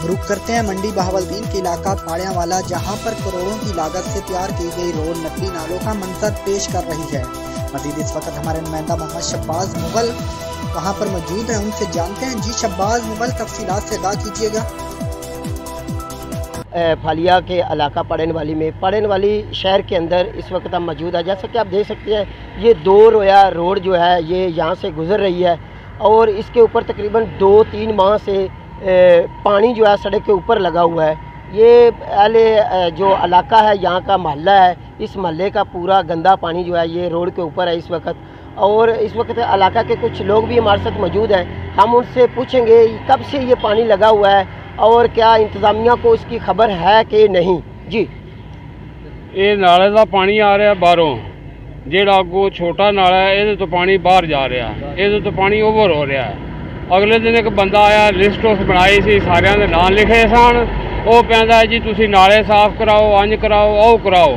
रुक करते हैं मंडी बहावलदीन के इलाका पाड़ियावाला, जहां पर करोड़ों की लागत से तैयार की गई रोड नकली नालों का मंजर पेश कर रही है। मजीद इस वक्त हमारे नुमाइंदा मोहम्मद शब्बाज मुगल वहां पर मौजूद हैं, उनसे जानते हैं। जी शब्बाज मुगल, तफसीलात से अदा कीजिएगा। फालिया के इलाका पड़न वाली शहर के अंदर इस वक्त हम मौजूद है। जैसा कि आप देख सकते हैं, ये 2 रोया रोड जो है ये यहाँ से गुज़र रही है और इसके ऊपर तकरीबन 2-3 माह से पानी जो है सड़क के ऊपर लगा हुआ है। ये पहले जो इलाका है यहाँ का मोहल्ला है, इस मोहल्ले का पूरा गंदा पानी जो है ये रोड के ऊपर है इस वक्त। और इस वक्त इलाका के कुछ लोग भी हमारे साथ मौजूद हैं, हम उनसे पूछेंगे कब से ये पानी लगा हुआ है और क्या इंतज़ामिया को इसकी खबर है कि नहीं। जी, ये नाले का पानी आ रहा बाहरों, जेड़ा अगों छोटा नाला है ये तो पानी बाहर जा रहा है, ये तो पानी ओवर हो रहा है। अगले दिन एक बंदा आया, लिस्ट उस बनाई सी, सारिਆਂ ਦੇ नाम लिखे सन, वो कहता है जी तुसी नाले साफ कराओ, अंज कराओ, ਉਹ कराओ,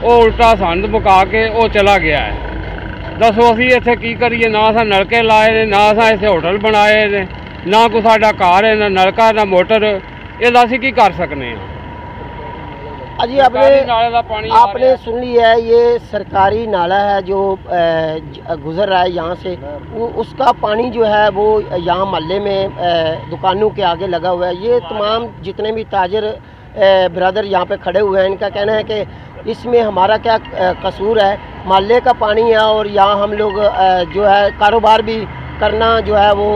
वो उल्टा संद मुका के वो चला गया है। दसो असी इत्थे की करिए, ना असां नलके लाए ने, ना असां इत्थे होटल बनाए ने, ना कोई साडा घर है, ना नलका, ना मोटर, ये असीं की कर सकने हैं। अजी आपने सुन लिया है, ये सरकारी नाला है जो गुज़र रहा है यहाँ से, वो उसका पानी जो है वो यहाँ मोहल्ले में दुकानों के आगे लगा हुआ है। ये तमाम जितने भी ताजर ब्रदर यहाँ पे खड़े हुए हैं, इनका कहना है कि इसमें हमारा क्या कसूर है, मोहल्ले का पानी है और यहाँ हम लोग जो है कारोबार भी करना जो है वो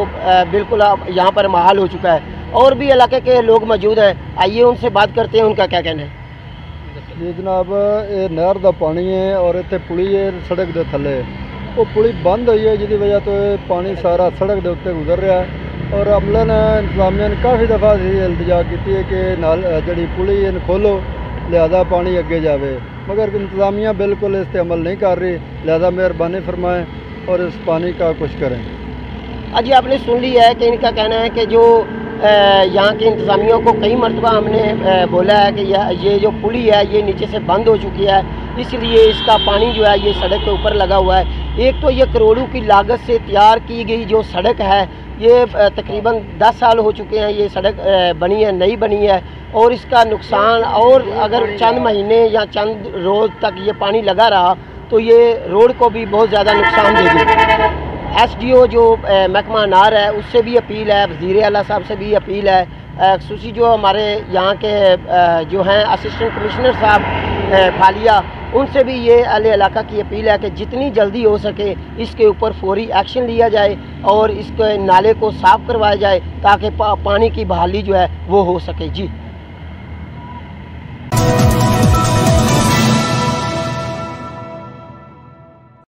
बिल्कुल यहाँ पर महाल हो चुका है। और भी इलाके के लोग मौजूद हैं, आइए उनसे बात करते हैं, उनका क्या कहना है। जी जनाब, ये नहर का पानी है और इतने पुली है सड़क के थले, वो पुली बंद हुई है जिसकी वजह तो पानी सारा सड़क के उत्ते गुजर रहा है। और अमले ने इंतजामिया ने काफ़ी दफ़ा इल्तजा की है कि नाल जी पुली खोलो, लिहाजा पानी अगे जाए, मगर इंतजामिया बिल्कुल इस पर अमल नहीं कर रही। लिहाजा मेहरबानी फरमाएँ और इस पानी का कुछ करें। अजी आपने सुन लिया है कि इनका कहना है कि जो यहाँ के इंतज़ामिया को कई मरतबा हमने बोला है कि ये जो पुली है ये नीचे से बंद हो चुकी है, इसलिए इसका पानी जो है ये सड़क के ऊपर लगा हुआ है। एक तो ये करोड़ों की लागत से तैयार की गई जो सड़क है, ये तकरीबन 10 साल हो चुके हैं ये सड़क बनी है, नई बनी है, और इसका नुकसान, और अगर चंद महीने या चंद रोज़ तक ये पानी लगा रहा तो ये रोड को भी बहुत ज़्यादा नुकसान देगी। SDO जो महकमा अनार है उससे भी अपील है, वज़ीर आला साहब से भी अपील है, खसूसी जो हमारे यहाँ के जो हैं असिस्टेंट कमिश्नर साहब फालिया, उनसे भी ये अहले इलाका की अपील है कि जितनी जल्दी हो सके इसके ऊपर फौरी एक्शन लिया जाए और इसके नाले को साफ़ करवाया जाए ताकि पानी की बहाली जो है वो हो सके। जी।